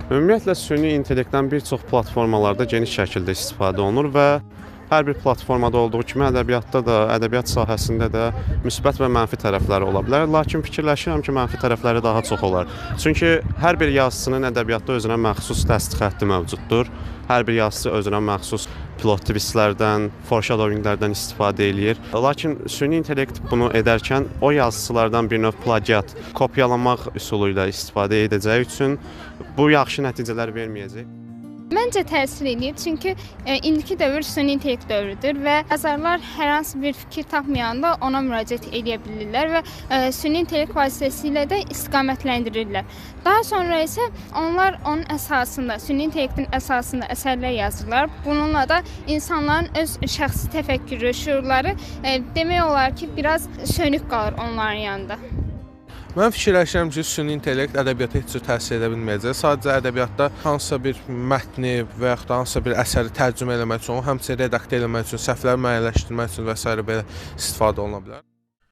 Ümumiyyətlə, süni intellektdən bir çox platformalarda geniş şəkildə istifadə olunur və hər bir platformada olduğu kimi ədəbiyyatda da, ədəbiyyat sahəsində də müsbət və mənfi tərəfləri ola bilər. Lakin fikirləşirəm ki, mənfi tərəfləri daha çox olar. Çünki hər bir yazıçının ədəbiyyatda özünə məxsus dəst xətti mövcuddur. Hər bir yazıçı özünə məxsus plot twistlərdən, foreshadowinglərdən istifadə eləyir. Lakin süni intellekt bunu edərkən o yazıçılardan bir növ plagiat, kopyalamaq üsulu ilə istifadə edəcəyi üçün bu yaxşı nəticələr verməyəcək. Məncə təsir edir, çünki indiki dövr süni intellekt dövrüdür və yazarlar hər hansı bir fikir tapmayanda ona müraciət edə bilirlər və süni intellekt vasitəsilə də istiqamətləndirirlər. Daha sonra isə onlar onun əsasında, süni intellektin əsasında əsərlər yazırlar. Bununla da insanların öz şəxsi təfəkkürü, şüurları demək olar ki, biraz sönük qalır onların yanında. Mən fikirləşirəm ki, süni intellekt ədəbiyyata heç cür təsir edə bilməyəcək. Sadəcə ədəbiyyatda hansısa bir mətni və yaxud da hansısa bir əsəri tərcümə eləmək üçün, həmçinin redaktə eləmək üçün, səhvləri müəyyənləşdirmək üçün və s. belə istifadə oluna bilər.